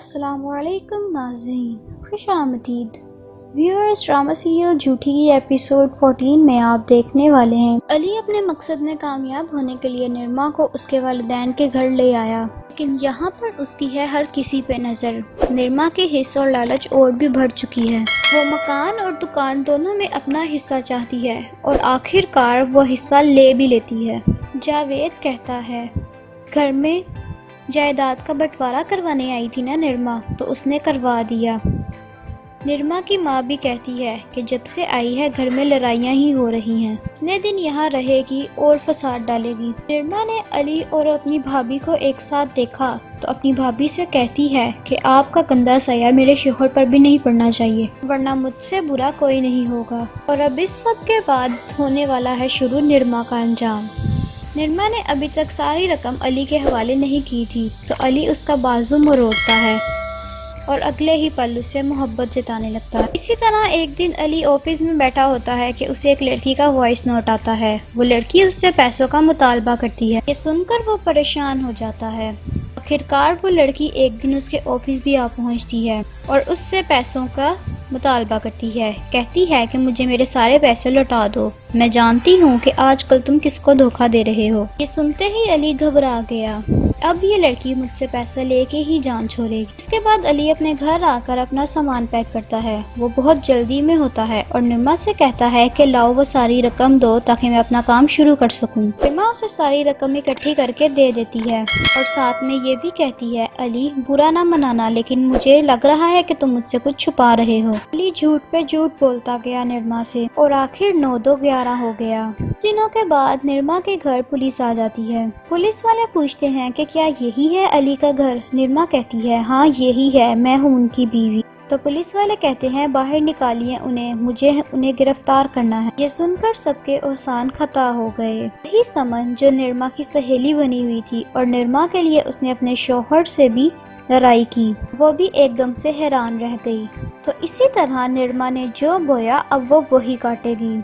السلام علیکم ناظرین، خوش آمدید ویورز۔ ڈرامہ سیریل جھوٹی کی ایپیسوڈ 14 میں آپ دیکھنے والے ہیں علی اپنے مقصد میں کامیاب ہونے کے لیے نرما کو اس کے والدین کے گھر لے آیا، لیکن یہاں پر اس کی ہے ہر کسی پہ نظر۔ نرما کے حصہ اور لالچ اور بھی بڑھ چکی ہے۔ وہ مکان اور دکان دونوں میں اپنا حصہ چاہتی ہے اور آخر کار وہ حصہ لے بھی لیتی ہے۔ جاوید کہتا ہے، گھر میں جائیداد کا بٹوارا کروانے آئی تھی نا نرما، تو اس نے کروا دیا۔ نرما کی ماں بھی کہتی ہے کہ جب سے آئی ہے گھر میں لڑائیاں ہی ہو رہی ہیں، اتنے دن یہاں رہے گی اور فساد ڈالے گی۔ نرما نے علی اور اپنی بھابھی کو ایک ساتھ دیکھا تو اپنی بھابھی سے کہتی ہے کہ آپ کا گندا سایہ میرے شوہر پر بھی نہیں پڑنا چاہیے، ورنہ مجھ سے برا کوئی نہیں ہوگا۔ اور اب اس سب کے بعد ہونے والا ہے شروع نرما کا انجام۔ نرما نے ابھی تک ساری رقم علی کے حوالے نہیں کی تھی تو علی اس کا بازو مروڑتا ہے اور اگلے ہی پل اس سے محبت جتانے لگتا ہے۔ اسی طرح ایک دن علی آفس میں بیٹھا ہوتا ہے کہ اسے ایک لڑکی کا وائس نوٹ آتا ہے۔ وہ لڑکی اس سے پیسوں کا مطالبہ کرتی ہے۔ یہ سن کر وہ پریشان ہو جاتا ہے۔ آخرکار وہ لڑکی ایک دن اس کے آفس بھی آ پہنچتی ہے اور اس سے پیسوں کا مطالبہ کرتی ہے۔ کہتی ہے کہ مجھے میرے سارے پیسے لوٹا دو، میں جانتی ہوں کہ آج کل تم کس کو دھوکہ دے رہے ہو۔ یہ سنتے ہی علی گھبرا گیا، اب یہ لڑکی مجھ سے پیسہ لے کے ہی جان چھوڑے گی۔ اس کے بعد علی اپنے گھر آ کر اپنا سامان پیک کرتا ہے۔ وہ بہت جلدی میں ہوتا ہے اور نرما سے کہتا ہے کہ لاؤ وہ ساری رقم دو تاکہ میں اپنا کام شروع کر سکوں۔ نرما اسے ساری رقم اکٹھی کر کے دے دیتی ہے اور ساتھ میں یہ بھی کہتی ہے، علی برا نہ منانا، لیکن مجھے لگ رہا ہے کہ تم مجھ سے کچھ چھپا رہے ہو۔ علی جھوٹ پہ جھوٹ بولتا گیا نرما سے اور آخر 9-2-11 ہو گیا۔ دنوں کے بعد نرما کے گھر پولیس آ جاتی ہے۔ پولیس والے پوچھتے ہیں کہ کیا یہی ہے علی کا گھر؟ نرما کہتی ہے، ہاں یہی ہے، میں ہوں ان کی بیوی۔ تو پولیس والے کہتے ہیں، باہر نکالیے انہیں، مجھے انہیں گرفتار کرنا ہے۔ یہ سن کر سب کے احسان خطا ہو گئے۔ وہی سمن جو نرما کی سہیلی بنی ہوئی تھی اور نرما کے لیے اس نے اپنے شوہر سے بھی لڑائی کی، وہ بھی ایک دم سے حیران رہ گئی۔ تو اسی طرح نرما نے جو بویا اب وہ وہی کاٹے گی۔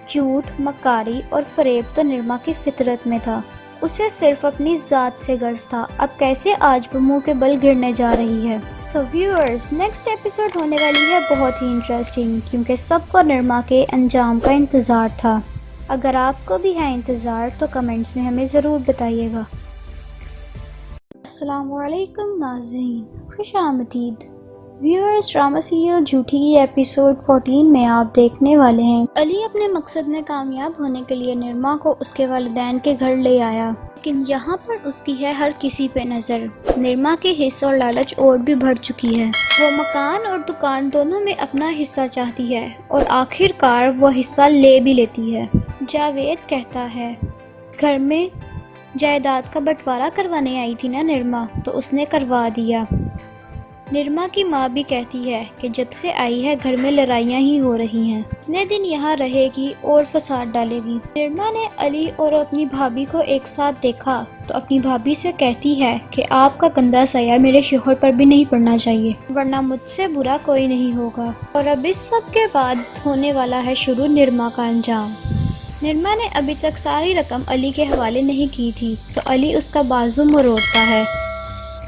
جھوٹ، مکاری اور فریب تو نرما کی فطرت میں تھا، اسے صرف اپنی ذات سے غرض تھا۔ اب کیسے آج وہ منہ کے بل گرنے جا رہی ہے۔ سو ویورز، نیکسٹ ایپیسوڈ ہونے والی ہے بہت ہی انٹرسٹنگ، کیونکہ سب کو نرما کے انجام کا انتظار تھا۔ اگر آپ کو بھی ہے انتظار تو کمنٹس میں ہمیں ضرور بتائیے گا۔ السلام علیکم ناظرین، خوش آمدید ویورز۔ ڈرامہ سیریل جھوٹی کی ایپیسوڈ 14 میں آپ دیکھنے والے ہیں علی اپنے مقصد میں کامیاب ہونے کے لیے نرما کو اس کے والدین کے گھر لے آیا، لیکن یہاں پر اس کی ہے ہر کسی پہ نظر۔ نرما کے حصہ اور لالچ اور بھی بڑھ چکی ہے۔ وہ مکان اور دکان دونوں میں اپنا حصہ چاہتی ہے اور آخر کار وہ حصہ لے بھی لیتی ہے۔ جاوید کہتا ہے، گھر میں جائیداد کا بٹوارا کروانے آئی تھی نا نرما، تو اس نے کروا دیا۔ نرما کی ماں بھی کہتی ہے کہ جب سے آئی ہے گھر میں لڑائیاں ہی ہو رہی ہیں، اتنے دن یہاں رہے گی اور فساد ڈالے گی۔ نرما نے علی اور اپنی بھابھی کو ایک ساتھ دیکھا تو اپنی بھابھی سے کہتی ہے کہ آپ کا گندا سایہ میرے شوہر پر بھی نہیں پڑنا چاہیے، ورنہ مجھ سے برا کوئی نہیں ہوگا۔ اور اب اس سب کے بعد ہونے والا ہے شروع نرما کا انجام۔ نرما نے ابھی تک ساری رقم علی کے حوالے نہیں کی تھی تو علی اس کا بازو مروڑتا ہے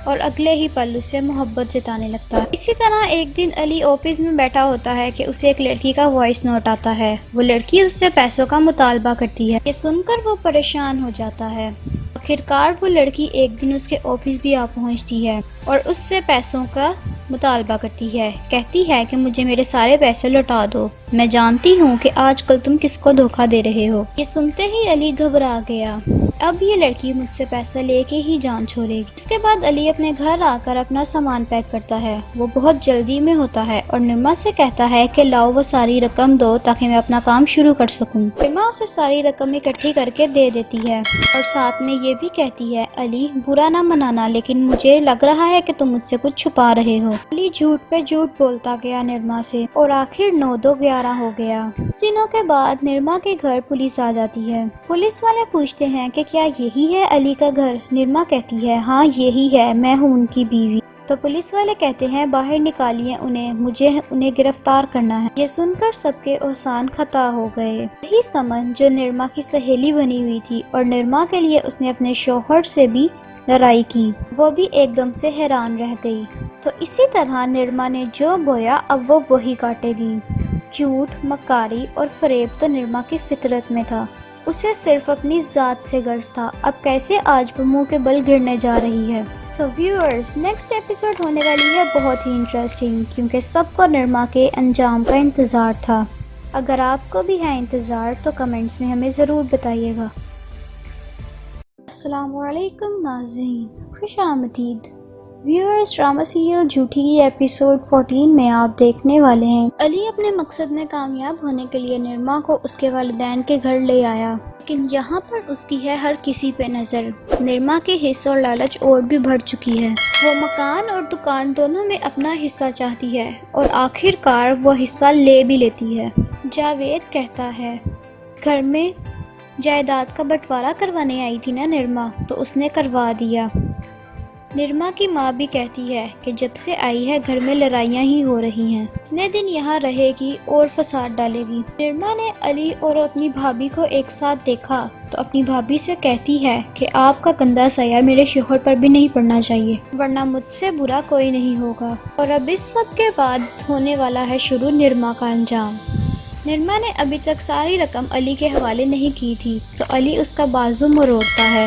اور اگلے ہی پل اس سے محبت جتانے لگتا ہے۔ اسی طرح ایک دن علی آفس میں بیٹھا ہوتا ہے کہ اسے ایک لڑکی کا وائس نوٹ آتا ہے۔ وہ لڑکی اس سے پیسوں کا مطالبہ کرتی ہے۔ یہ سن کر وہ پریشان ہو جاتا ہے۔ آخرکار وہ لڑکی ایک دن اس کے آفس بھی آ پہنچتی ہے اور اس سے پیسوں کا مطالبہ کرتی ہے۔ کہتی ہے کہ مجھے میرے سارے پیسے لوٹا دو، میں جانتی ہوں کہ آج کل تم کس کو دھوکہ دے رہے ہو۔ یہ سنتے ہی علی گھبرا گیا، اب یہ لڑکی مجھ سے پیسہ لے کے ہی جان چھوڑے گی۔ اس کے بعد علی اپنے گھر آ کر اپنا سامان پیک کرتا ہے۔ وہ بہت جلدی میں ہوتا ہے اور نرما سے کہتا ہے کہ لاؤ وہ ساری رقم دو تاکہ میں اپنا کام شروع کر سکوں۔ نرما اسے ساری رقم اکٹھی کر کے دے دیتی ہے اور ساتھ میں یہ بھی کہتی ہے، علی برا نہ منانا، لیکن مجھے لگ رہا ہے کہ تم مجھ سے کچھ چھپا رہے ہو۔ علی جھوٹ پہ جھوٹ بولتا گیا نرما سے اور آخر 9-2-11 ہو گیا۔ دنوں کے بعد نرما کے گھر پولیس آ جاتی ہے۔ پولیس والے پوچھتے ہیں کہ کیا یہی ہے علی کا گھر؟ نرما کہتی ہے، ہاں یہی ہے، میں ہوں ان کی بیوی۔ تو پولیس والے کہتے ہیں، باہر نکالیے انہیں، مجھے انہیں گرفتار کرنا ہے۔ یہ سن کر سب کے احسان خطا ہو گئے۔ وہی سمن جو نرما کی سہیلی بنی ہوئی تھی اور نرما کے لیے اس نے اپنے شوہر سے بھی لڑائی کی، وہ بھی ایک دم سے حیران رہ گئی۔ تو اسی طرح نرما نے جو بویا اب وہ وہی کاٹے گی۔ جھوٹ، مکاری اور فریب تو نرما کی فطرت میں تھا، اسے صرف اپنی ذات سے غرض تھا، اب کیسے آج وہ منہ کے بل گرنے جا رہی ہے۔ سو ویورز، نیکسٹ ایپیسوڈ ہونے والی ہے بہت ہی انٹرسٹنگ، کیونکہ سب کو نرما کے انجام کا انتظار تھا۔ اگر آپ کو بھی ہے انتظار تو کمنٹس میں ہمیں ضرور بتائیے گا۔ السلام علیکم ناظرین، خوش آمدید۔ ویورز، ڈرامہ سیریل جھوٹی کی ایپیسوڈ 14 میں آپ دیکھنے والے ہیں علی اپنے مقصد میں کامیاب ہونے کے لیے نرما کو اس کے والدین کے گھر لے آیا، لیکن یہاں پر اس کی ہے ہر کسی پہ نظر۔ نرما کے حصہ اور لالچ اور بھی بڑھ چکی ہے، وہ مکان اور دکان دونوں میں اپنا حصہ چاہتی ہے اور آخر کار وہ حصہ لے بھی لیتی ہے۔ جاوید کہتا ہے، گھر میں جائیداد کا بٹوارا کروانے آئی تھی نا نرما، تو اس نے کروا دیا۔ نرما کی ماں بھی کہتی ہے کہ جب سے آئی ہے گھر میں لڑائیاں ہی ہو رہی ہیں، اتنے دن یہاں رہے گی اور فساد ڈالے گی۔ نرما نے علی اور اپنی بھابھی کو ایک ساتھ دیکھا تو اپنی بھابھی سے کہتی ہے کہ آپ کا گندا سایہ میرے شوہر پر بھی نہیں پڑنا چاہیے، ورنہ مجھ سے برا کوئی نہیں ہوگا۔ اور اب اس سب کے بعد ہونے والا ہے شروع نرما کا انجام۔ نرما نے ابھی تک ساری رقم علی کے حوالے نہیں کی تھی تو علی اس کا بازو مروڑتا ہے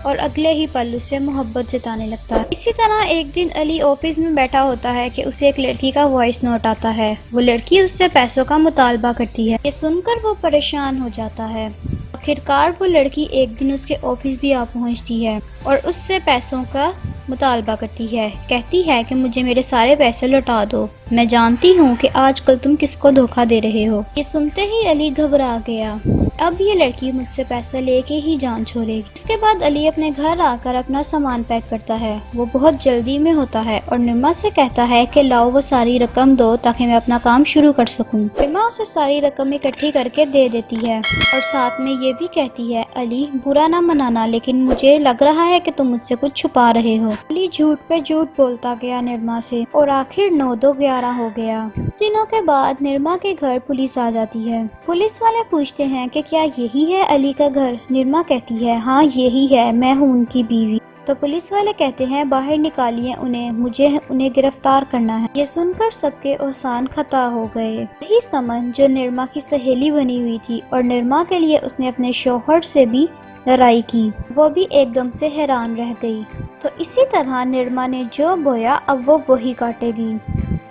اور اگلے ہی پل اس سے محبت جتانے لگتا ہے۔ اسی طرح ایک دن علی آفس میں بیٹھا ہوتا ہے کہ اسے ایک لڑکی کا وائس نوٹ آتا ہے، وہ لڑکی اس سے پیسوں کا مطالبہ کرتی ہے۔ یہ سن کر وہ پریشان ہو جاتا ہے۔ آخرکار وہ لڑکی ایک دن اس کے آفس بھی آ پہنچتی ہے اور اس سے پیسوں کا مطالبہ کرتی ہے، کہتی ہے کہ مجھے میرے سارے پیسے لوٹا دو، میں جانتی ہوں کہ آج کل تم کس کو دھوکہ دے رہے ہو۔ یہ سنتے ہی علی گھبرا گیا، اب یہ لڑکی مجھ سے پیسہ لے کے ہی جان چھوڑے گی۔ اس کے بعد علی اپنے گھر آ کر اپنا سامان پیک کرتا ہے، وہ بہت جلدی میں ہوتا ہے اور نرما سے کہتا ہے کہ لاؤ وہ ساری رقم دو تاکہ میں اپنا کام شروع کر سکوں۔ نرما اسے ساری رقم اکٹھی کر کے دے دیتی ہے اور ساتھ میں یہ بھی کہتی ہے، علی برا نہ منانا، لیکن مجھے لگ رہا ہے کہ تم مجھ سے کچھ چھپا رہے ہو۔ علی جھوٹ پہ جھوٹ بولتا گیا نرما سے اور آخر 9-2-11 ہو گیا۔ دنوں کے بعد نرما کے گھر پولیس آ جاتی ہے۔ پولیس والے پوچھتے ہیں کہ کیا یہی ہے علی کا گھر؟ نرما کہتی ہے، ہاں یہی ہے، میں ہوں ان کی بیوی۔ تو پولیس والے کہتے ہیں، باہر نکالیے انہیں، مجھے انہیں گرفتار کرنا ہے۔ یہ سن کر سب کے احسان خطا ہو گئے۔ یہی سمن جو نرما کی سہیلی بنی ہوئی تھی اور نرما کے لیے اس نے اپنے شوہر سے بھی لڑائی کی، وہ بھی ایک دم سے حیران رہ گئی۔ تو اسی طرح نرما نے جو بویا اب وہ وہی کاٹے گی۔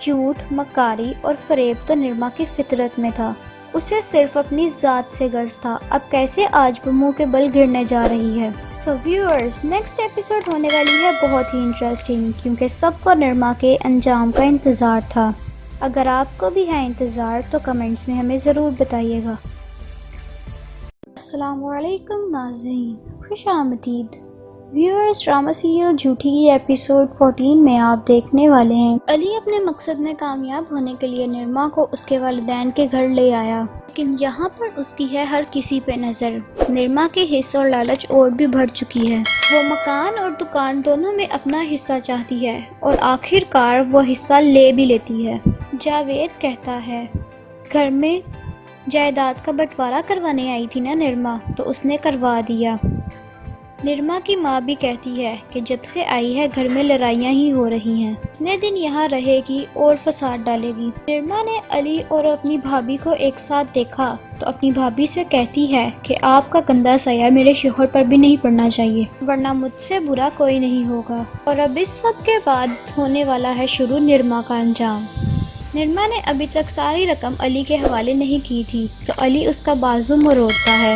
جھوٹ، مکاری اور فریب تو نرما کی فطرت میں تھا، اسے صرف اپنی ذات سے غرض تھا، اب کیسے آج وہ منہ کے بل گرنے جا رہی ہے۔ سو ویورز، نیکسٹ ایپیسوڈ ہونے والی ہے بہت ہی انٹرسٹنگ، کیونکہ سب کو نرما کے انجام کا انتظار تھا۔ اگر آپ کو بھی ہے انتظار تو کمنٹس میں ہمیں ضرور بتائیے گا۔ السلام علیکم ناظرین، خوش آمدید۔ ویورز، ڈرامہ سیریل جھوٹی کی ایپیسوڈ 14 میں آپ دیکھنے والے ہیں علی اپنے مقصد میں کامیاب ہونے کے لیے نرما کو اس کے والدین کے گھر لے آیا، لیکن یہاں پر اس کی ہے ہر کسی پہ نظر۔ نرما کے حصہ اور لالچ اور بھی بڑھ چکی ہے، وہ مکان اور دکان دونوں میں اپنا حصہ چاہتی ہے اور آخر کار وہ حصہ لے بھی لیتی ہے۔ جاوید کہتا ہے، گھر میں جائیداد کا بٹوارا کروانے آئی تھی نا نرما، تو اس نے کروا دیا۔ نرما کی ماں بھی کہتی ہے کہ جب سے آئی ہے گھر میں لڑائیاں ہی ہو رہی ہیں، اتنے دن یہاں رہے گی اور فساد ڈالے گی۔ نرما نے علی اور اپنی بھابھی کو ایک ساتھ دیکھا تو اپنی بھابھی سے کہتی ہے کہ آپ کا گندا سایہ میرے شوہر پر بھی نہیں پڑنا چاہیے، ورنہ مجھ سے برا کوئی نہیں ہوگا۔ اور اب اس سب کے بعد ہونے والا ہے شروع نرما کا انجام۔ نرما نے ابھی تک ساری رقم علی کے حوالے نہیں کی تھی تو علی اس کا بازو مروڑتا ہے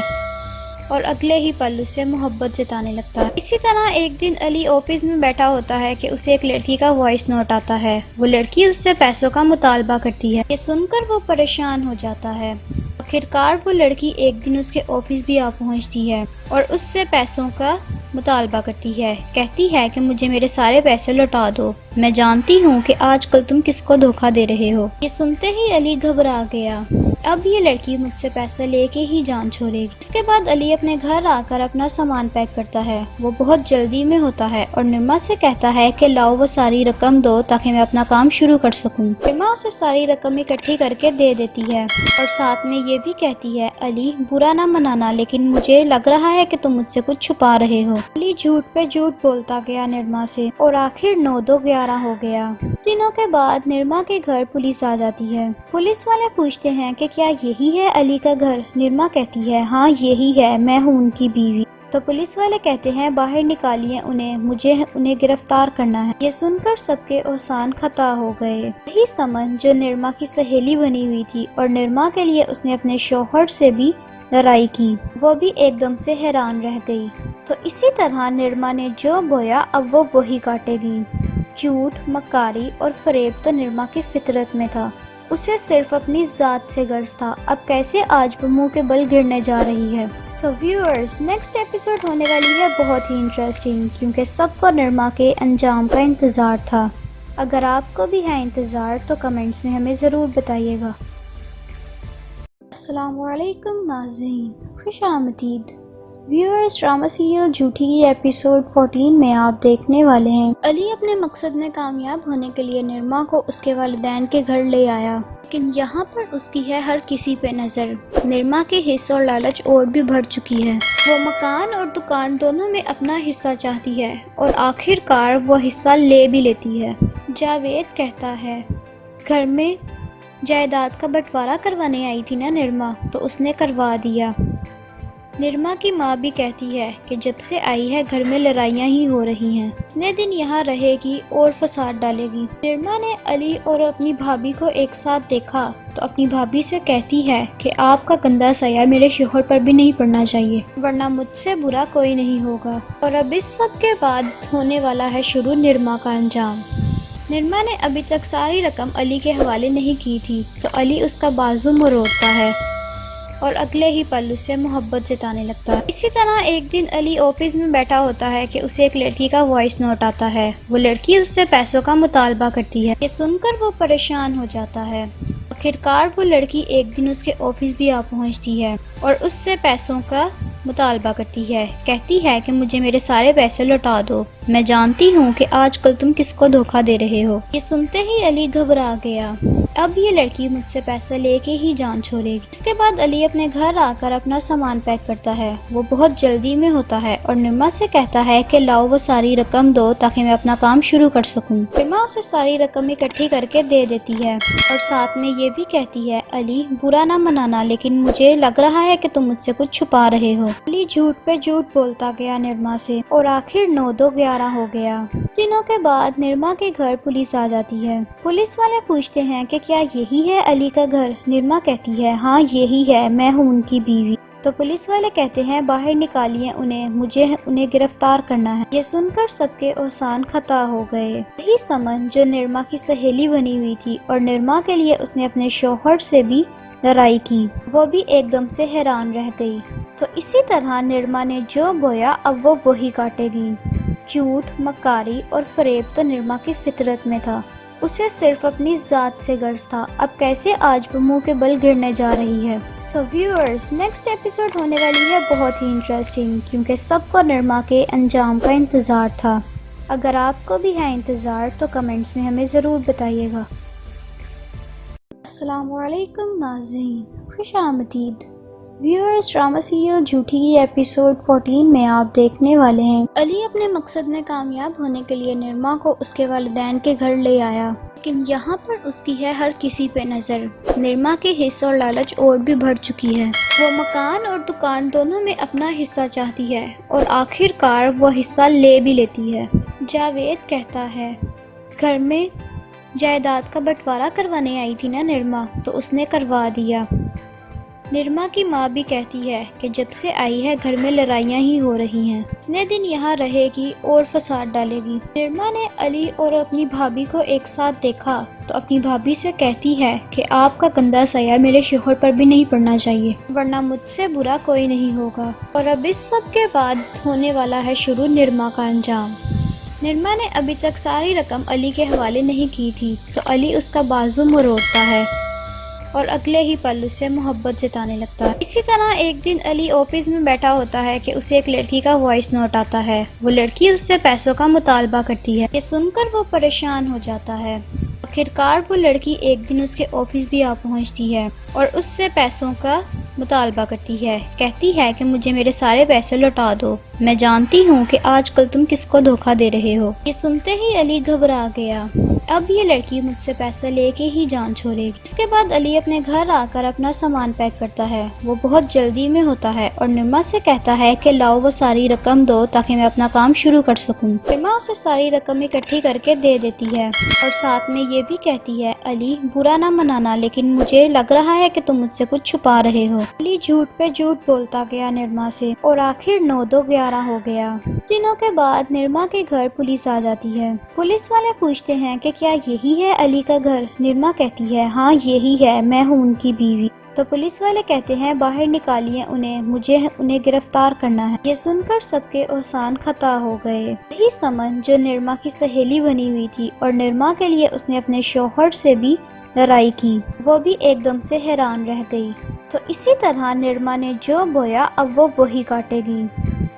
اور اگلے ہی پل اس سے محبت جتانے لگتا ہے۔ اسی طرح ایک دن علی آفس میں بیٹھا ہوتا ہے کہ اسے ایک لڑکی کا وائس نوٹ آتا ہے، وہ لڑکی اس سے پیسوں کا مطالبہ کرتی ہے۔ یہ سن کر وہ پریشان ہو جاتا ہے۔ آخرکار وہ لڑکی ایک دن اس کے آفس بھی آ پہنچتی ہے اور اس سے پیسوں کا مطالبہ کرتی ہے، کہتی ہے کہ مجھے میرے سارے پیسے لوٹا دو، میں جانتی ہوں کہ آج کل تم کس کو دھوکہ دے رہے ہو۔ یہ سنتے ہی علی گھبرا گیا، اب یہ لڑکی مجھ سے پیسہ لے کے ہی جان چھوڑے گی۔ اس کے بعد علی اپنے گھر آ کر اپنا سامان پیک کرتا ہے۔ وہ بہت جلدی میں ہوتا ہے اور نرما سے کہتا ہے کہ لاؤ وہ ساری رقم دو تاکہ میں اپنا کام شروع کر سکوں۔ نرما اسے ساری رقم اکٹھی کر کے دے دیتی ہے اور ساتھ میں یہ بھی کہتی ہے علی برا نہ منانا، لیکن مجھے لگ رہا ہے کہ تم مجھ سے کچھ چھپا رہے ہو۔ علی جھوٹ پہ جھوٹ بولتا گیا نرما سے اور آخر 9-2-11 ہو گیا۔ دنوں کے بعد نرما کے گھر پولیس آ جاتی ہے۔ پولیس والے پوچھتے ہیں کہ کیا یہی ہے علی کا گھر؟ نرما کہتی ہے ہاں یہی ہے، میں ہوں ان کی بیوی۔ تو پولیس والے کہتے ہیں باہر نکالیے انہیں، مجھے انہیں گرفتار کرنا ہے۔ یہ سن کر سب کے احسان خطا ہو گئے۔ یہی سمن جو نرما کی سہیلی بنی ہوئی تھی اور نرما کے لیے اس نے اپنے شوہر سے بھی لڑائی کی، وہ بھی ایک دم سے حیران رہ گئی۔ تو اسی طرح نرما نے جو بویا اب وہ وہی کاٹے گی۔ جھوٹ، مکاری اور فریب تو نرما کی فطرت میں تھا، اسے صرف اپنی ذات سے غرض تھا۔ اب کیسے آج وہ منہ کے بل گرنے جا رہی ہے۔ سو ویورز، نیکسٹ ایپیسوڈ ہونے والی ہے بہت ہی انٹرسٹنگ، کیونکہ سب کو نرما کے انجام کا انتظار تھا۔ اگر آپ کو بھی ہے انتظار تو کمنٹس میں ہمیں ضرور بتائیے گا۔ السلام علیکم ناظرین، خوش آمدید۔ ویورز، ڈرامہ سیریل جھوٹی کی ایپیسوڈ 14 میں آپ دیکھنے والے ہیں علی اپنے مقصد میں کامیاب ہونے کے لیے نرما کو اس کے والدین کے گھر لے آیا، لیکن یہاں پر اس کی ہے ہر کسی پہ نظر۔ نرما کے حصہ اور لالچ اور بھی بڑھ چکی ہے۔ وہ مکان اور دکان دونوں میں اپنا حصہ چاہتی ہے اور آخر کار وہ حصہ لے بھی لیتی ہے۔ جاوید کہتا ہے گھر میں جائیداد کا بٹوارا کروانے آئی تھی نا نرما، تو اس نے کروا دیا۔ نرما کی ماں بھی کہتی ہے کہ جب سے آئی ہے گھر میں لڑائیاں ہی ہو رہی ہیں، اتنے دن یہاں رہے گی اور فساد ڈالے گی۔ نرما نے علی اور اپنی بھابھی کو ایک ساتھ دیکھا تو اپنی بھابھی سے کہتی ہے کہ آپ کا گندا سایہ میرے شوہر پر بھی نہیں پڑنا چاہیے، ورنہ مجھ سے برا کوئی نہیں ہوگا۔ اور اب اس سب کے بعد ہونے والا ہے شروع نرما کا انجام۔ نرما نے ابھی تک ساری رقم علی کے حوالے نہیں کی تھی، تو علی اس کا بازو مروڑتا ہے اور اگلے ہی پل اس سے محبت جتانے لگتا ہے۔ اسی طرح ایک دن علی آفس میں بیٹھا ہوتا ہے کہ اسے ایک لڑکی کا وائس نوٹ آتا ہے۔ وہ لڑکی اس سے پیسوں کا مطالبہ کرتی ہے۔ یہ سن کر وہ پریشان ہو جاتا ہے۔ آخرکار وہ لڑکی ایک دن اس کے آفس بھی آ پہنچتی ہے اور اس سے پیسوں کا مطالبہ کرتی ہے۔ کہتی ہے کہ مجھے میرے سارے پیسے لوٹا دو، میں جانتی ہوں کہ آج کل تم کس کو دھوکہ دے رہے ہو۔ یہ سنتے ہی علی گھبرا گیا، اب یہ لڑکی مجھ سے پیسہ لے کے ہی جان چھوڑے گی۔ اس کے بعد علی اپنے گھر آ کر اپنا سامان پیک کرتا ہے۔ وہ بہت جلدی میں ہوتا ہے اور نرما سے کہتا ہے کہ لاؤ وہ ساری رقم دو تاکہ میں اپنا کام شروع کر سکوں۔ نرما اسے ساری رقم اکٹھی کر کے دے دیتی ہے اور ساتھ میں یہ بھی کہتی ہے علی برا نہ منانا، لیکن مجھے لگ رہا ہے کہ تم مجھ سے کچھ چھپا رہے ہو۔ علی جھوٹ پہ جھوٹ بولتا گیا نرما سے اور آخر 9-2-11 ہو گیا۔ دنوں کے بعد نرما کے گھر پولیس آ جاتی ہے۔ پولیس والے پوچھتے ہیں کہ کیا یہی ہے علی کا گھر؟ نرما کہتی ہے ہاں یہی ہے، میں ہوں ان کی بیوی۔ تو پولیس والے کہتے ہیں باہر نکالیے انہیں، مجھے انہیں گرفتار کرنا ہے۔ یہ سن کر سب کے احسان خطا ہو گئے۔ یہی سمن جو نرما کی سہیلی بنی ہوئی تھی اور نرما کے لیے اس نے اپنے شوہر سے بھی لڑائی کی، وہ بھی ایک دم سے حیران رہ گئی۔ تو اسی طرح نرما نے جو بویا اب وہ وہی کاٹے گی۔ جھوٹ، مکاری اور فریب تو نرما کی فطرت میں تھا، اسے صرف اپنی ذات سے غرض تھا۔ اب کیسے آج وہ منہ کے بل گرنے جا رہی ہے۔ سو ویورز، نیکسٹ ایپیسوڈ ہونے والی ہے بہت ہی انٹرسٹنگ، کیونکہ سب کو نرما کے انجام کا انتظار تھا۔ اگر آپ کو بھی ہے انتظار تو کمنٹس میں ہمیں ضرور بتائیے گا۔ السلام علیکم ناظرین، خوش آمدید۔ ویورز، ڈرامہ سیریل جھوٹی کی ایپیسوڈ 14 میں آپ دیکھنے والے ہیں علی اپنے مقصد میں کامیاب ہونے کے لیے نرما کو اس کے والدین کے گھر لے آیا، لیکن یہاں پر اس کی ہے ہر کسی پہ نظر۔ نرما کے حصہ اور لالچ اور بھی بڑھ چکی ہے۔ وہ مکان اور دکان دونوں میں اپنا حصہ چاہتی ہے اور آخر کار وہ حصہ لے بھی لیتی ہے۔ جاوید کہتا ہے گھر میں جائیداد کا بٹوارا کروانے آئی تھی نا نرما، تو اس نے کروا دیا۔ نرما کی ماں بھی کہتی ہے کہ جب سے آئی ہے گھر میں لڑائیاں ہی ہو رہی ہیں، اتنے دن یہاں رہے گی اور فساد ڈالے گی۔ نرما نے علی اور اپنی بھابھی کو ایک ساتھ دیکھا تو اپنی بھابھی سے کہتی ہے کہ آپ کا گندا سایہ میرے شوہر پر بھی نہیں پڑنا چاہیے، ورنہ مجھ سے برا کوئی نہیں ہوگا۔ اور اب اس سب کے بعد ہونے والا ہے شروع نرما کا انجام۔ نرما نے ابھی تک ساری رقم علی کے حوالے نہیں کی تھی، تو علی اس کا بازو مروڑتا ہے اور اگلے ہی پل اس سے محبت جتانے لگتا ہے۔ اسی طرح ایک دن علی آفس میں بیٹھا ہوتا ہے کہ اسے ایک لڑکی کا وائس نوٹ آتا ہے۔ وہ لڑکی اس سے پیسوں کا مطالبہ کرتی ہے۔ یہ سن کر وہ پریشان ہو جاتا ہے۔ آخرکار وہ لڑکی ایک دن اس کے آفس بھی آ پہنچتی ہے اور اس سے پیسوں کا مطالبہ کرتی ہے۔ کہتی ہے کہ مجھے میرے سارے پیسے لوٹا دو، میں جانتی ہوں کہ آج کل تم کس کو دھوکہ دے رہے ہو۔ یہ سنتے ہی علی گھبرا گیا، اب یہ لڑکی مجھ سے پیسہ لے کے ہی جان چھوڑے گی۔ اس کے بعد علی اپنے گھر آ کر اپنا سامان پیک کرتا ہے۔ وہ بہت جلدی میں ہوتا ہے اور نرما سے کہتا ہے کہ لاؤ وہ ساری رقم دو تاکہ میں اپنا کام شروع کر سکوں۔ نرما اسے ساری رقم اکٹھی کر کے دے دیتی ہے اور ساتھ میں یہ بھی کہتی ہے علی برا نہ منانا، لیکن مجھے لگ رہا ہے کہ تم مجھ سے کچھ چھپا رہے ہو۔ علی جھوٹ پہ جھوٹ بولتا گیا نرما سے اور آخر 9-2-11 ہو گیا۔ دنوں کے بعد نرما کے گھر پولیس آ جاتی ہے۔ پولیس والے پوچھتے ہیں کہ کیا یہی ہے علی کا گھر؟ نرما کہتی ہے ہاں یہی ہے، میں ہوں ان کی بیوی۔ تو پولیس والے کہتے ہیں باہر نکالیے انہیں، مجھے انہیں گرفتار کرنا ہے۔ یہ سن کر سب کے احسان خطا ہو گئے۔ وہی سمن جو نرما کی سہیلی بنی ہوئی تھی اور نرما کے لیے اس نے اپنے شوہر سے بھی لڑائی کی، وہ بھی ایک دم سے حیران رہ گئی۔ تو اسی طرح نرما نے جو بویا اب وہ وہی کاٹے گی۔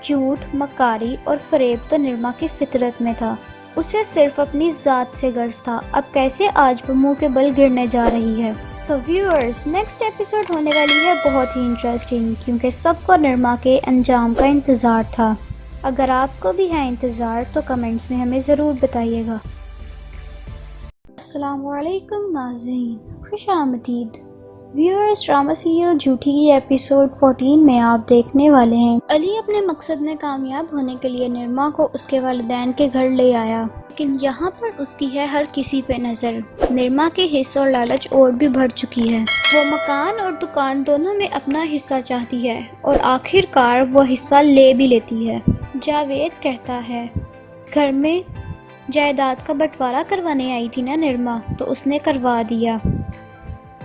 جھوٹ، مکاری اور فریب تو نرما کی فطرت میں تھا، اسے صرف اپنی ذات سے غرض تھا۔ اب کیسے آج وہ منہ کے بل گرنے جا رہی ہے۔ سو ویورز، نیکسٹ ایپیسوڈ ہونے والی ہے بہت ہی انٹرسٹنگ، کیونکہ سب کو نرما کے انجام کا انتظار تھا۔ اگر آپ کو بھی ہے انتظار تو کمنٹس میں ہمیں ضرور بتائیے گا۔ السلام علیکم ناظرین، خوش آمدید۔ ویورز، ڈرامہ سیریل جھوٹی کی ایپیسوڈ 14 میں آپ دیکھنے والے ہیں علی اپنے مقصد میں کامیاب ہونے کے لیے نرما کو اس کے والدین کے گھر لے آیا، لیکن یہاں پر اس کی ہے ہر کسی پہ نظر۔ نرما کے حصہ اور لالچ اور بھی بڑھ چکی ہے۔ وہ مکان اور دکان دونوں میں اپنا حصہ چاہتی ہے اور آخر کار وہ حصہ لے بھی لیتی ہے۔ جاوید کہتا ہے گھر میں جائیداد کا بٹوارا کروانے آئی تھی نا نرما، تو اس نے کروا دیا۔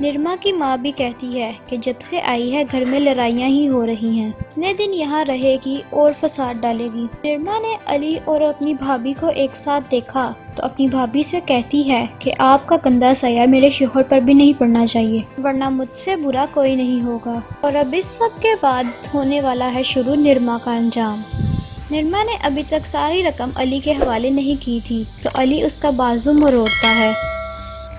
نرما کی ماں بھی کہتی ہے کہ جب سے آئی ہے گھر میں لڑائیاں ہی ہو رہی ہیں، اتنے دن یہاں رہے گی اور فساد ڈالے گی۔ نرما نے علی اور اپنی بھابھی کو ایک ساتھ دیکھا تو اپنی بھابھی سے کہتی ہے کہ آپ کا گندا سایہ میرے شوہر پر بھی نہیں پڑنا چاہیے، ورنہ مجھ سے برا کوئی نہیں ہوگا۔ اور اب اس سب کے بعد ہونے والا ہے شروع نرما کا انجام۔ نرما نے ابھی تک ساری رقم علی کے حوالے نہیں کی تھی تو علی اس کا بازو مروڑتا ہے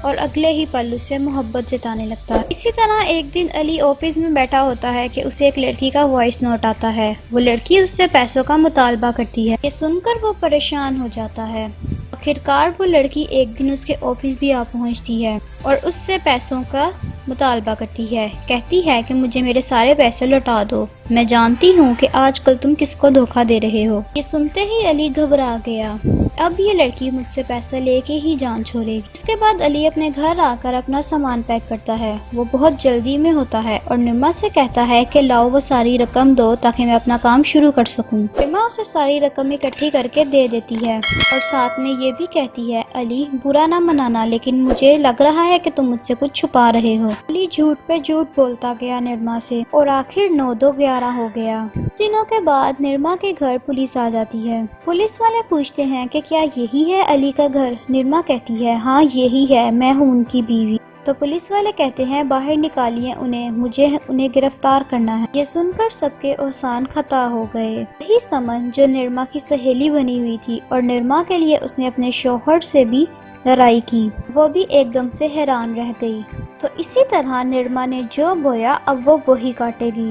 اور اگلے ہی پل اس سے محبت جتانے لگتا ہے۔ اسی طرح ایک دن علی آفس میں بیٹھا ہوتا ہے کہ اسے ایک لڑکی کا وائس نوٹ آتا ہے۔ وہ لڑکی اس سے پیسوں کا مطالبہ کرتی ہے۔ یہ سن کر وہ پریشان ہو جاتا ہے۔ آخرکار وہ لڑکی ایک دن اس کے آفس بھی آ پہنچتی ہے اور اس سے پیسوں کا مطالبہ کرتی ہے۔ کہتی ہے کہ مجھے میرے سارے پیسے لوٹا دو، میں جانتی ہوں کہ آج کل تم کس کو دھوکہ دے رہے ہو۔ یہ سنتے ہی علی گھبرا گیا، اب یہ لڑکی مجھ سے پیسہ لے کے ہی جان چھوڑے گی۔ اس کے بعد علی اپنے گھر آ کر اپنا سامان پیک کرتا ہے۔ وہ بہت جلدی میں ہوتا ہے اور نرما سے کہتا ہے کہ لاؤ وہ ساری رقم دو تاکہ میں اپنا کام شروع کر سکوں۔ نرما اسے ساری رقم اکٹھی کر کے دے دیتی ہے اور ساتھ میں یہ بھی کہتی ہے علی برا نہ منانا، لیکن مجھے لگ رہا ہے کہ تم مجھ سے کچھ چھپا رہے ہو۔ علی جھوٹ پہ جھوٹ بولتا گیا نرما سے اور آخر 9-2-11 ہو گیا۔ دنوں کے بعد نرما کے گھر پولیس آ جاتی ہے۔ پولیس والے پوچھتے ہیں کہ کیا یہی ہے علی کا گھر؟ نرما کہتی ہے ہاں یہی ہے، میں ہوں ان کی بیوی۔ تو پولیس والے کہتے ہیں باہر نکالیے انہیں، مجھے انہیں گرفتار کرنا ہے۔ یہ سن کر سب کے احسان خطا ہو گئے۔ وہی سمن جو نرما کی سہیلی بنی ہوئی تھی اور نرما کے لیے اس نے اپنے شوہر سے بھی لڑائی کی، وہ بھی ایک دم سے حیران رہ گئی۔ تو اسی طرح نرما نے جو بویا اب وہ وہی کاٹے گی۔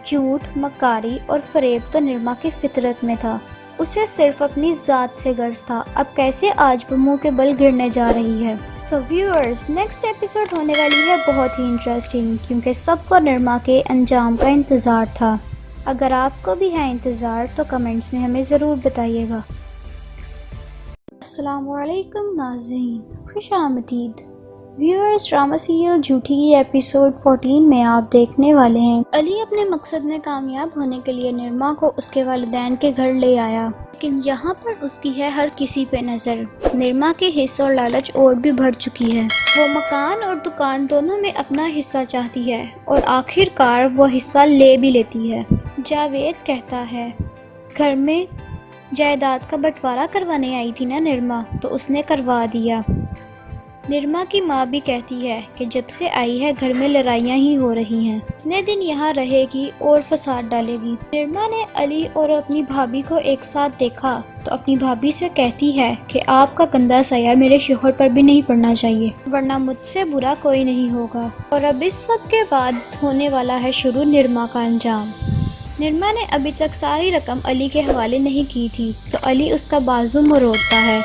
جھوٹ، مکاری اور فریب تو نرما کی فطرت میں تھا، اسے صرف اپنی ذات سے غرض تھا۔ اب کیسے آج وہ منہ کے بل گرنے جا رہی ہے۔ سو ویورز، نیکسٹ ایپیسوڈ ہونے والی ہے بہت ہی انٹرسٹنگ، کیونکہ سب کو نرما کے انجام کا انتظار تھا۔ اگر آپ کو بھی ہے انتظار تو کمنٹس میں ہمیں ضرور بتائیے گا۔ السلام علیکم ناظرین، خوش آمدید۔ ویورز، ڈرامہ سیریل جھوٹی کی ایپیسوڈ 14 میں آپ دیکھنے والے ہیں علی اپنے مقصد میں کامیاب ہونے کے لیے نرما کو اس کے والدین کے گھر لے آیا، لیکن یہاں پر اس کی ہے ہر کسی پہ نظر۔ نرما کے حصہ اور لالچ اور بھی بڑھ چکی ہے۔ وہ مکان اور دکان دونوں میں اپنا حصہ چاہتی ہے اور آخر کار وہ حصہ لے بھی لیتی ہے۔ جاوید کہتا ہے گھر میں جائیداد کا بٹوارا کروانے آئی تھی نا نرما، تو اس نے کروا دیا۔ نرما کی ماں بھی کہتی ہے کہ جب سے آئی ہے گھر میں لڑائیاں ہی ہو رہی ہیں، اتنے دن یہاں رہے گی اور فساد ڈالے گی۔ نرما نے علی اور اپنی بھابھی کو ایک ساتھ دیکھا تو اپنی بھابھی سے کہتی ہے کہ آپ کا گندا سایہ میرے شوہر پر بھی نہیں پڑنا چاہیے، ورنہ مجھ سے برا کوئی نہیں ہوگا۔ اور اب اس سب کے بعد ہونے والا ہے شروع نرما کا انجام۔ نرما نے ابھی تک ساری رقم علی کے حوالے نہیں کی تھی تو علی اس کا بازو مروڑتا ہے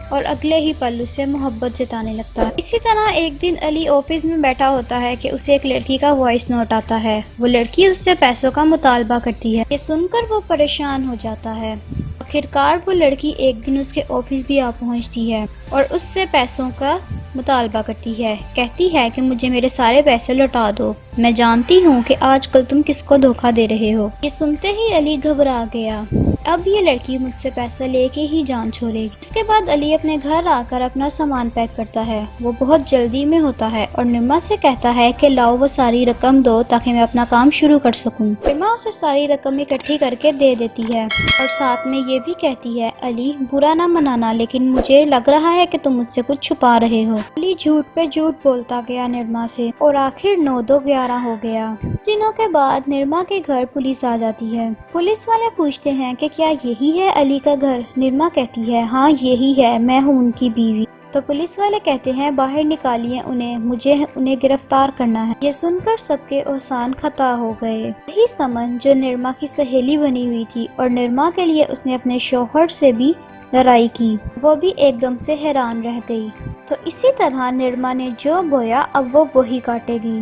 اور اگلے ہی پل اس سے محبت جتانے لگتا ہے۔ اسی طرح ایک دن علی آفس میں بیٹھا ہوتا ہے کہ اسے ایک لڑکی کا وائس نوٹ آتا ہے۔ وہ لڑکی اس سے پیسوں کا مطالبہ کرتی ہے۔ یہ سن کر وہ پریشان ہو جاتا ہے۔ آخرکار وہ لڑکی ایک دن اس کے آفس بھی آ پہنچتی ہے اور اس سے پیسوں کا مطالبہ کرتی ہے۔ کہتی ہے کہ مجھے میرے سارے پیسے لوٹا دو، میں جانتی ہوں کہ آج کل تم کس کو دھوکہ دے رہے ہو۔ یہ سنتے ہی علی گھبرا گیا، اب یہ لڑکی مجھ سے پیسہ لے کے ہی جان چھوڑے گی۔ اس کے بعد علی اپنے گھر آ کر اپنا سامان پیک کرتا ہے۔ وہ بہت جلدی میں ہوتا ہے اور نرما سے کہتا ہے کہ لاؤ وہ ساری رقم دو تاکہ میں اپنا کام شروع کر سکوں۔ نرما اسے ساری رقم اکٹھی کر کے دے دیتی ہے اور ساتھ میں یہ بھی کہتی ہے علی برا نہ منانا، لیکن مجھے لگ رہا ہے کہ تم مجھ سے کچھ چھپا رہے ہو۔ علی جھوٹ پہ جھوٹ بولتا گیا نرما سے اور آخر 9-2-11 ہو گیا۔ دنوں کے بعد نرما کے گھر پولیس آ جاتی ہے۔ پولیس والے پوچھتے ہیں کہ کیا یہی ہے علی کا گھر؟ نرما کہتی ہے ہاں یہی ہے، میں ہوں ان کی بیوی۔ تو پولیس والے کہتے ہیں باہر نکالیے انہیں، مجھے انہیں گرفتار کرنا ہے۔ یہ سن کر سب کے احسان خطا ہو گئے۔ یہی سمن جو نرما کی سہیلی بنی ہوئی تھی اور نرما کے لیے اس نے اپنے شوہر سے بھی لڑائی کی، وہ بھی ایک دم سے حیران رہ گئی۔ تو اسی طرح نرما نے جو بویا اب وہ وہی کاٹے گی۔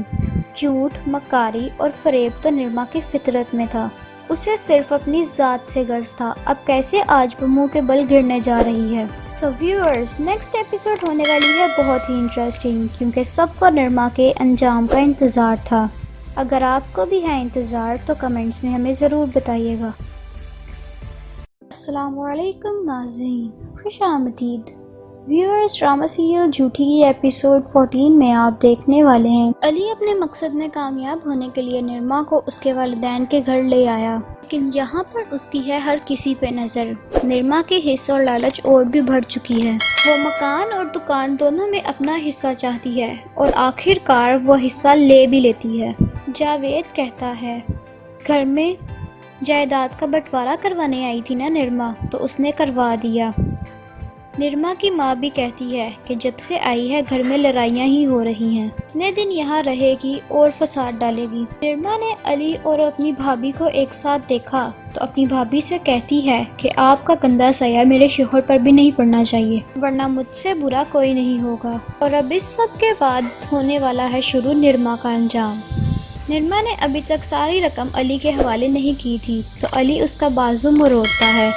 جھوٹ، مکاری اور فریب تو نرما کی فطرت میں تھا، اسے صرف اپنی ذات سے غرض تھا۔ اب کیسے آج وہ منہ کے بل گرنے جا رہی ہے۔ سو ویورز، نیکسٹ ایپیسوڈ ہونے والی ہے بہت ہی انٹرسٹنگ، کیونکہ سب کو نرما کے انجام کا انتظار تھا۔ اگر آپ کو بھی ہے انتظار تو کمنٹس میں ہمیں ضرور بتائیے گا۔ السلام علیکم ناظرین، خوش آمدید۔ ویورز، ڈرامہ سیریل جھوٹی کی ایپیسوڈ 14 میں آپ دیکھنے والے ہیں علی اپنے مقصد میں کامیاب ہونے کے لیے نرما کو اس کے والدین کے گھر لے آیا، لیکن یہاں پر اس کی ہے ہر کسی پہ نظر۔ نرما کے حصہ اور لالچ اور بھی بڑھ چکی ہے۔ وہ مکان اور دکان دونوں میں اپنا حصہ چاہتی ہے اور آخر کار وہ حصہ لے بھی لیتی ہے۔ جاوید کہتا ہے گھر میں جائیداد کا بٹوارا کروانے آئی تھی نا نرما، تو اس نے کروا دیا۔ نرما کی ماں بھی کہتی ہے کہ جب سے آئی ہے گھر میں لڑائیاں ہی ہو رہی ہیں، اتنے دن یہاں رہے گی اور فساد ڈالے گی۔ نرما نے علی اور اپنی بھابھی کو ایک ساتھ دیکھا تو اپنی بھابھی سے کہتی ہے کہ آپ کا گندا سایہ میرے شوہر پر بھی نہیں پڑنا چاہیے، ورنہ مجھ سے برا کوئی نہیں ہوگا۔ اور اب اس سب کے بعد ہونے والا ہے شروع نرما کا انجام۔ نرما نے ابھی تک ساری رقم علی کے حوالے نہیں کی تھی تو علی اس کا بازو مروڑتا ہے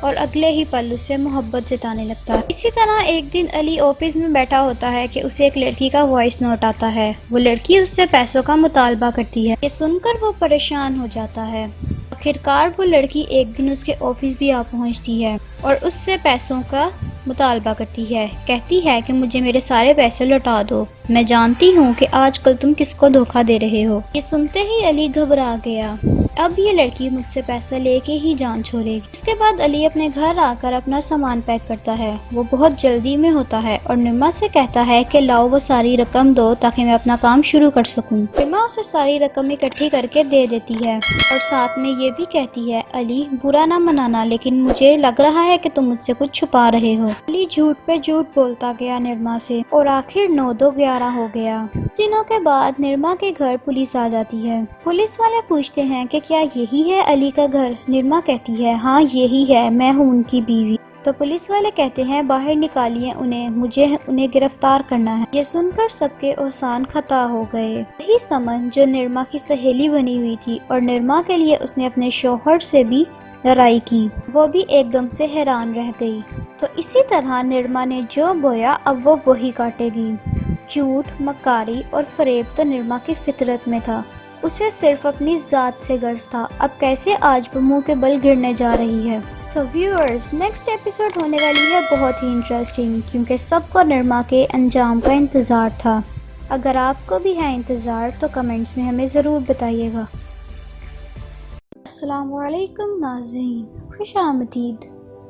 اور اگلے ہی پل اس سے محبت جتانے لگتا ہے۔ اسی طرح ایک دن علی آفس میں بیٹھا ہوتا ہے کہ اسے ایک لڑکی کا وائس نوٹ آتا ہے۔ وہ لڑکی اس سے پیسوں کا مطالبہ کرتی ہے۔ یہ سن کر وہ پریشان ہو جاتا ہے۔ آخرکار وہ لڑکی ایک دن اس کے آفس بھی آ پہنچتی ہے اور اس سے پیسوں کا مطالبہ کرتی ہے۔ کہتی ہے کہ مجھے میرے سارے پیسے لوٹا دو، میں جانتی ہوں کہ آج کل تم کس کو دھوکہ دے رہے ہو۔ یہ سنتے ہی علی گھبرا گیا، اب یہ لڑکی مجھ سے پیسہ لے کے ہی جان چھوڑے گی۔ اس کے بعد علی اپنے گھر آ کر اپنا سامان پیک کرتا ہے۔ وہ بہت جلدی میں ہوتا ہے اور نرما سے کہتا ہے کہ لاؤ وہ ساری رقم دو تاکہ میں اپنا کام شروع کر سکوں۔ نرما اسے ساری رقم اکٹھی کر کے دے دیتی ہے اور ساتھ میں یہ بھی کہتی ہے علی برا نہ منانا، لیکن مجھے لگ رہا ہے کہ تم مجھ سے کچھ چھپا رہے ہو۔ علی جھوٹ پہ جھوٹ بولتا گیا نرما سے اور آخر 9-2-11 ہو گیا۔ دنوں کے بعد نرما کے گھر پولیس آ جاتی ہے۔ پولیس والے پوچھتے ہیں کہ کیا یہی ہے علی کا گھر؟ نرما کہتی ہے ہاں یہی ہے، میں ہوں ان کی بیوی۔ تو پولیس والے کہتے ہیں باہر نکالیے انہیں، مجھے انہیں گرفتار کرنا ہے۔ یہ سن کر سب کے احسان خطا ہو گئے۔ یہی سمن جو نرما کی سہیلی بنی ہوئی تھی اور نرما کے لیے اس نے اپنے شوہر سے بھی لڑائی کی، وہ بھی ایک دم سے حیران رہ گئی۔ تو اسی طرح نرما نے جو بویا اب وہ وہی کاٹے گی۔ جھوٹ، مکاری اور فریب تو نرما کی فطرت میں تھا، اسے صرف اپنی ذات سے غرض تھا۔ اب کیسے آج وہ منہ کے بل گرنے جا رہی ہے۔ سو ویورز، نیکسٹ ایپیسوڈ ہونے والی ہے بہت ہی انٹرسٹنگ، کیونکہ سب کو نرما کے انجام کا انتظار تھا۔ اگر آپ کو بھی ہے انتظار تو کمنٹس میں ہمیں ضرور بتائیے گا۔ السلام علیکم ناظرین، خوش آمدید۔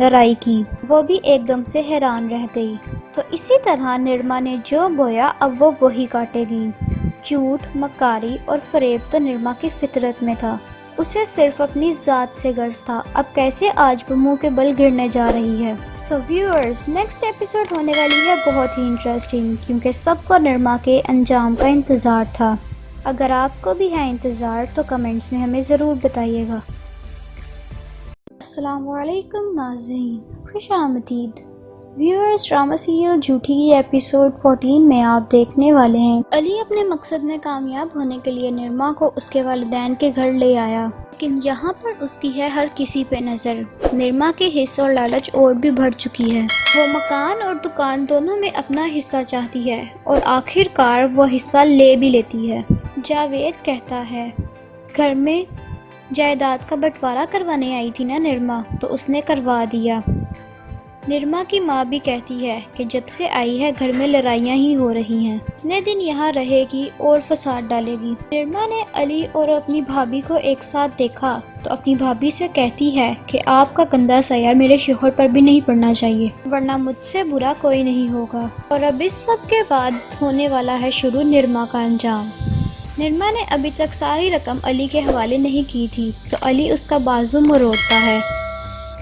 لڑائی کی، وہ بھی ایک دم سے حیران رہ گئی۔ تو اسی طرح نرما نے جو بویا اب وہ وہی کاٹے گی۔ جھوٹ، مکاری اور فریب تو نرما کی فطرت میں تھا، اسے صرف اپنی ذات سے غرض تھا، اب کیسے آج وہ منہ کے بل گرنے جا رہی ہے۔ سو ویورز، نیکسٹ ایپیسوڈ ہونے والی ہے بہت ہی انٹرسٹنگ، کیونکہ سب کو نرما کے انجام کا انتظار تھا۔ اگر آپ کو بھی ہے انتظار تو کمنٹس میں ہمیں ضرور بتائیے گا۔ السلام علیکم ناظرین، خوش آمدید۔ ویورز، ڈرامہ سیریل جھوٹی کی ایپیسوڈ 14 میں آپ دیکھنے والے ہیں علی اپنے مقصد میں کامیاب ہونے کے لیے نرما کو اس کے والدین کے گھر لے آیا، لیکن یہاں پر اس کی ہے ہر کسی پہ نظر۔ نرما کے حصہ اور لالچ اور بھی بڑھ چکی ہے، وہ مکان اور دکان دونوں میں اپنا حصہ چاہتی ہے اور آخر کار وہ حصہ لے بھی لیتی ہے۔ جاوید کہتا ہے، گھر میں جائیداد کا بٹوارا کروانے آئی تھی نا نرما، تو اس نے کروا دیا۔ نرما کی ماں بھی کہتی ہے کہ جب سے آئی ہے گھر میں لڑائیاں ہی ہو رہی ہیں، اتنے دن یہاں رہے گی اور فساد ڈالے گی۔ نرما نے علی اور اپنی بھابھی کو ایک ساتھ دیکھا تو اپنی بھابھی سے کہتی ہے کہ آپ کا گندا سایہ میرے شوہر پر بھی نہیں پڑنا چاہیے، ورنہ مجھ سے برا کوئی نہیں ہوگا۔ اور اب اس سب کے بعد ہونے والا ہے شروع نرما کا انجام۔ نرما نے ابھی تک ساری رقم علی کے حوالے نہیں کی تھی تو علی اس کا بازو مروڑتا ہے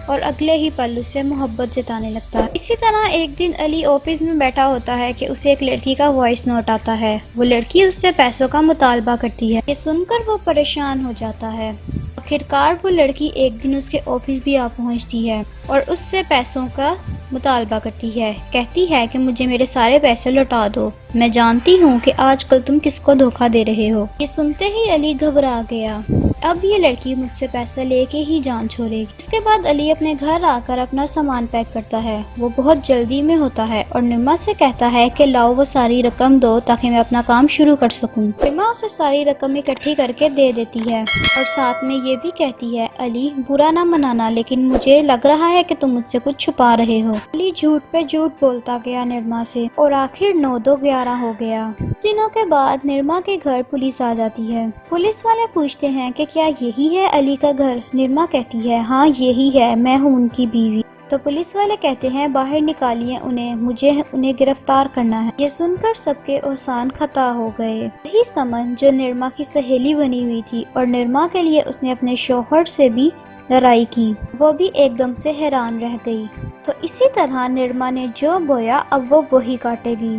اور اگلے ہی پل اس سے محبت جتانے لگتا ہے۔ اسی طرح ایک دن علی آفس میں بیٹھا ہوتا ہے کہ اسے ایک لڑکی کا وائس نوٹ آتا ہے، وہ لڑکی اس سے پیسوں کا مطالبہ کرتی ہے، یہ سن کر وہ پریشان ہو جاتا ہے۔ آخرکار وہ لڑکی ایک دن اس کے آفس بھی آ پہنچتی ہے اور اس سے پیسوں کا مطالبہ کرتی ہے، کہتی ہے کہ مجھے میرے سارے پیسے لوٹا دو، میں جانتی ہوں کہ آج کل تم کس کو دھوکہ دے رہے ہو۔ یہ سنتے ہی علی گھبرا گیا، اب یہ لڑکی مجھ سے پیسہ لے کے ہی جان چھوڑے گی۔ اس کے بعد علی اپنے گھر آ کر اپنا سامان پیک کرتا ہے، وہ بہت جلدی میں ہوتا ہے اور نرما سے کہتا ہے کہ لاؤ وہ ساری رقم دو تاکہ میں اپنا کام شروع کر سکوں۔ نرما اسے ساری رقم اکٹھی کر کے دے دیتی ہے اور ساتھ میں یہ بھی کہتی ہے، علی برا نہ منانا لیکن مجھے لگ رہا ہے کہ تم مجھ سے کچھ چھپا رہے ہو۔ علی جھوٹ پہ جھوٹ بولتا گیا نرما سے اور آخر 9-2-11 ہو گیا۔ دنوں کے بعد نرما کے گھر پولیس آ جاتی ہے، پولیس والے پوچھتے ہیں کہ کیا یہی ہے علی کا گھر؟ نرما کہتی ہے، ہاں یہی ہے، میں ہوں ان کی بیوی۔ تو پولیس والے کہتے ہیں، باہر نکالیے انہیں، مجھے انہیں گرفتار کرنا ہے۔ یہ سن کر سب کے احسان خطا ہو گئے۔ یہی سمن جو نرما کی سہیلی بنی ہوئی تھی اور نرما کے لیے اس نے اپنے شوہر سے بھی لڑائی کی، وہ بھی ایک دم سے حیران رہ گئی۔ تو اسی طرح نرما نے جو بویا اب وہ وہی کاٹے گی۔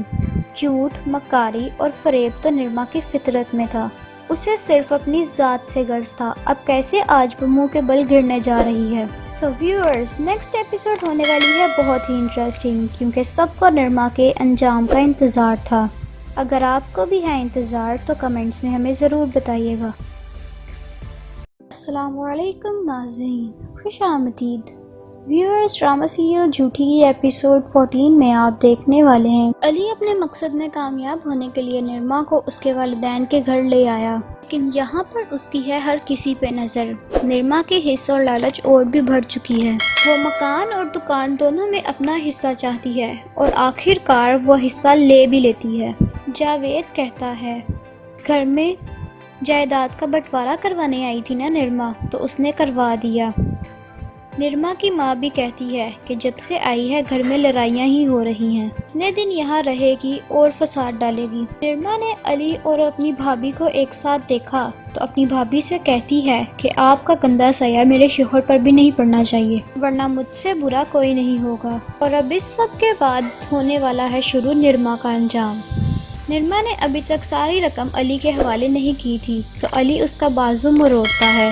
جھوٹ، مکاری اور فریب تو نرما کی فطرت میں تھا، اسے صرف اپنی ذات سے غرض تھا، اب کیسے آج وہ منہ کے بل گرنے جا رہی ہے۔ سو ویورز، نیکسٹ ایپیسوڈ ہونے والی ہے بہت ہی انٹرسٹنگ، کیونکہ سب کو نرما کے انجام کا انتظار تھا۔ اگر آپ کو بھی ہے انتظار تو کمنٹس میں ہمیں ضرور بتائیے گا۔ السلام علیکم ناظرین، خوش آمدید۔ ویورز، ڈرامہ سیریل جھوٹی کی ایپیسوڈ 14 میں آپ دیکھنے والے ہیں علی اپنے مقصد میں کامیاب ہونے کے لیے نرما کو اس کے والدین کے گھر لے آیا، لیکن یہاں پر اس کی ہے ہر کسی پہ نظر۔ نرما کے حصہ اور لالچ اور بھی بڑھ چکی ہے، وہ مکان اور دکان دونوں میں اپنا حصہ چاہتی ہے اور آخر کار وہ حصہ لے بھی لیتی ہے۔ جاوید کہتا ہے، گھر میں جائیداد کا بٹوارا کروانے آئی تھی نا نرما، تو اس نے کروا دیا۔ نرما کی ماں بھی کہتی ہے کہ جب سے آئی ہے گھر میں لڑائیاں ہی ہو رہی ہیں، اتنے دن یہاں رہے گی اور فساد ڈالے گی۔ نرما نے علی اور اپنی بھابھی کو ایک ساتھ دیکھا تو اپنی بھابھی سے کہتی ہے کہ آپ کا گندا سایہ میرے شوہر پر بھی نہیں پڑنا چاہیے، ورنہ مجھ سے برا کوئی نہیں ہوگا۔ اور اب اس سب کے بعد ہونے والا ہے شروع نرما کا انجام۔ نرما نے ابھی تک ساری رقم علی کے حوالے نہیں کی تھی تو علی اس کا بازو مروڑتا ہے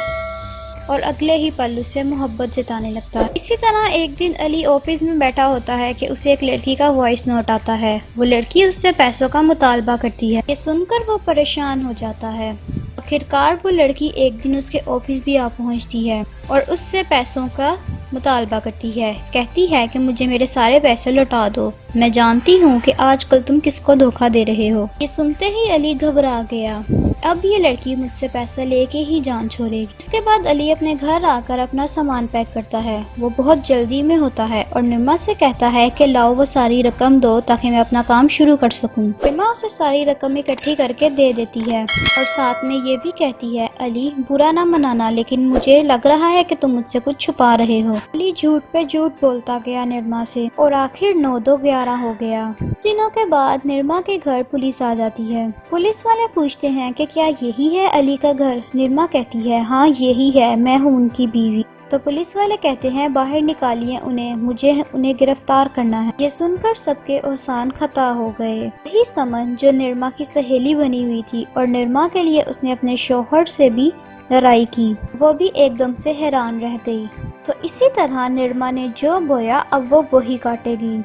اور اگلے ہی پل اس سے محبت جتانے لگتا ہے۔ اسی طرح ایک دن علی آفس میں بیٹھا ہوتا ہے کہ اسے ایک لڑکی کا وائس نوٹ آتا ہے، وہ لڑکی اس سے پیسوں کا مطالبہ کرتی ہے، یہ سن کر وہ پریشان ہو جاتا ہے۔ آخرکار وہ لڑکی ایک دن اس کے آفس بھی آ پہنچتی ہے اور اس سے پیسوں کا مطالبہ کرتی ہے، کہتی ہے کہ مجھے میرے سارے پیسے لوٹا دو، میں جانتی ہوں کہ آج کل تم کس کو دھوکہ دے رہے ہو۔ یہ سنتے ہی علی گھبرا گیا، اب یہ لڑکی مجھ سے پیسہ لے کے ہی جان چھوڑے گی۔ اس کے بعد علی اپنے گھر آ کر اپنا سامان پیک کرتا ہے۔ وہ بہت جلدی میں ہوتا ہے اور نرما سے کہتا ہے کہ لاؤ وہ ساری رقم دو تاکہ میں اپنا کام شروع کر سکوں۔ نرما اسے ساری رقم اکٹھی کر کے دے دیتی ہے اور ساتھ میں یہ بھی کہتی ہے علی برا نہ منانا، لیکن مجھے لگ رہا ہے کہ تم مجھ سے کچھ چھپا رہے ہو۔ علی جھوٹ پہ جھوٹ بولتا گیا نرما سے اور آخر 9-2-11 ہو گیا۔ دنوں کے بعد نرما کے گھر پولیس آ جاتی ہے۔ پولیس والے پوچھتے ہیں کہ کیا یہی ہے علی کا گھر؟ نرما کہتی ہے ہاں یہی ہے، میں ہوں ان کی بیوی۔ تو پولیس والے کہتے ہیں باہر نکالیے انہیں، مجھے انہیں گرفتار کرنا ہے۔ یہ سن کر سب کے احسان خطا ہو گئے۔ یہی سمن جو نرما کی سہیلی بنی ہوئی تھی اور نرما کے لیے اس نے اپنے شوہر سے بھی لڑائی کی، وہ بھی ایک دم سے حیران رہ گئی۔ تو اسی طرح نرما نے جو بویا اب وہ وہی کاٹے گی۔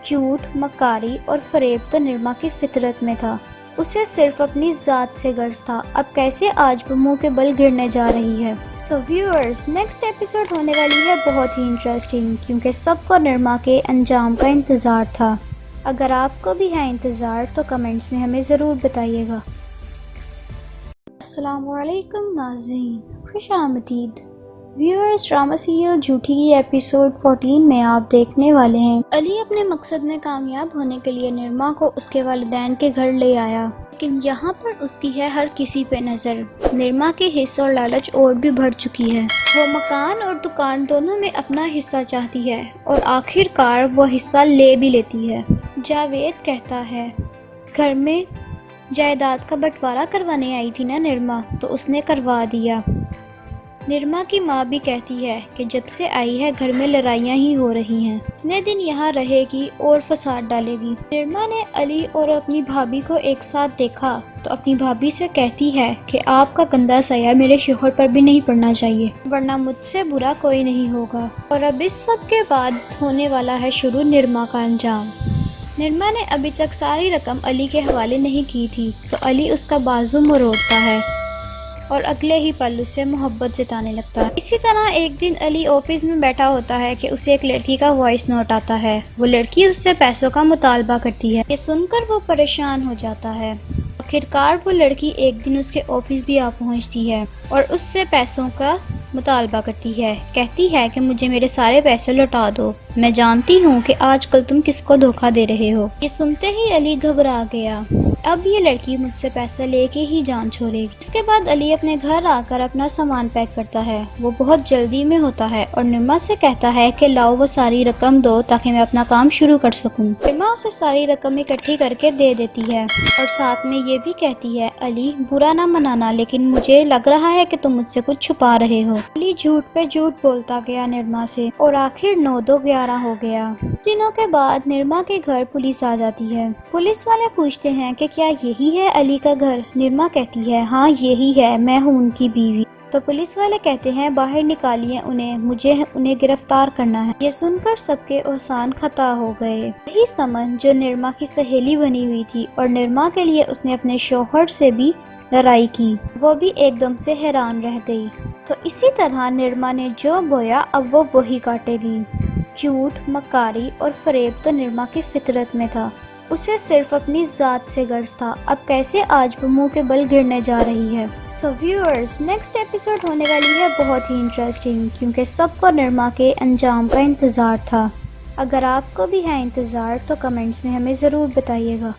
جھوٹ، مکاری اور فریب تو نرما کی فطرت میں تھا، اسے صرف اپنی ذات سے غرض تھا۔ اب کیسے آج وہ منہ کے بل گرنے جا رہی ہے۔ سو ویورز، نیکسٹ ایپیسوڈ ہونے والی ہے بہت ہی انٹرسٹنگ، کیونکہ سب کو نرما کے انجام کا انتظار تھا۔ اگر آپ کو بھی ہے انتظار تو کمنٹس میں ہمیں ضرور بتائیے گا۔ السلام علیکم ناظرین، خوش آمدید۔ ویورز، ڈرامہ سیریل جھوٹی کی ایپیسوڈ 14 میں آپ دیکھنے والے ہیں علی اپنے مقصد میں کامیاب ہونے کے لیے نرما کو اس کے والدین کے گھر لے آیا، لیکن یہاں پر اس کی ہے ہر کسی پہ نظر۔ نرما کی حصہ اور لالچ اور بھی بڑھ چکی ہے۔ وہ مکان اور دکان دونوں میں اپنا حصہ چاہتی ہے اور آخر کار وہ حصہ لے بھی لیتی ہے۔ جاوید کہتا ہے گھر میں جائیداد کا بٹوارا کروانے آئی تھی نا نرما، تو اس نے کروا دیا۔ نرما کی ماں بھی کہتی ہے کہ جب سے آئی ہے گھر میں لڑائیاں ہی ہو رہی ہیں، اتنے دن یہاں رہے گی اور فساد ڈالے گی۔ نرما نے علی اور اپنی بھابھی کو ایک ساتھ دیکھا تو اپنی بھابھی سے کہتی ہے کہ آپ کا گندا سایہ میرے شوہر پر بھی نہیں پڑنا چاہیے، ورنہ مجھ سے برا کوئی نہیں ہوگا۔ اور اب اس سب کے بعد ہونے والا ہے شروع نرما کا انجام۔ نرما نے ابھی تک ساری رقم علی کے حوالے نہیں کی تھی، تو علی اس کا بازو مروڑتا ہے اور اگلے ہی پل اس سے محبت جتانے لگتا ہے۔ اسی طرح ایک دن علی آفس میں بیٹھا ہوتا ہے کہ اسے ایک لڑکی کا وائس نوٹ آتا ہے۔ وہ لڑکی اس سے پیسوں کا مطالبہ کرتی ہے۔ یہ سن کر وہ پریشان ہو جاتا ہے۔ آخرکار وہ لڑکی ایک دن اس کے آفس بھی آ پہنچتی ہے اور اس سے پیسوں کا مطالبہ کرتی ہے۔ کہتی ہے کہ مجھے میرے سارے پیسے لوٹا دو، میں جانتی ہوں کہ آج کل تم کس کو دھوکہ دے رہے ہو۔ یہ سنتے ہی علی گھبرا گیا، اب یہ لڑکی مجھ سے پیسہ لے کے ہی جان چھوڑے گی۔ اس کے بعد علی اپنے گھر آ کر اپنا سامان پیک کرتا ہے۔ وہ بہت جلدی میں ہوتا ہے اور نرما سے کہتا ہے کہ لاؤ وہ ساری رقم دو تاکہ میں اپنا کام شروع کر سکوں۔ نرما اسے ساری رقم اکٹھی کر کے دے دیتی ہے اور ساتھ میں یہ بھی کہتی ہے علی برا نہ منانا، لیکن مجھے لگ رہا ہے کہ تم مجھ سے کچھ چھپا رہے ہو۔ علی جھوٹ پہ جھوٹ بولتا گیا نرما سے اور آخر 9-2-11 ہو گیا۔ دنوں کے بعد نرما کے گھر پولیس آ جاتی ہے۔ پولیس والے پوچھتے ہیں کہ کیا یہی ہے علی کا گھر؟ نرما کہتی ہے ہاں یہی ہے، میں ہوں ان کی بیوی۔ تو پولیس والے کہتے ہیں باہر نکالیے انہیں، مجھے انہیں گرفتار کرنا ہے۔ یہ سن کر سب کے احسان خطا ہو گئے۔ یہی سمن جو نرما کی سہیلی بنی ہوئی تھی اور نرما کے لیے اس نے اپنے شوہر سے بھی لڑائی کی، وہ بھی ایک دم سے حیران رہ گئی۔ تو اسی طرح نرما نے جو بویا اب وہ وہی کاٹے گی۔ جھوٹ، مکاری اور فریب تو نرما کی فطرت میں تھا، اسے صرف اپنی ذات سے غرض تھا۔ اب کیسے آج وہ منہ کے بل گرنے جا رہی ہے۔ سو ویورز، نیکسٹ ایپیسوڈ ہونے والی ہے بہت ہی انٹرسٹنگ، کیونکہ سب کو نرما کے انجام کا انتظار تھا۔ اگر آپ کو بھی ہے انتظار تو کمنٹس میں ہمیں ضرور بتائیے گا۔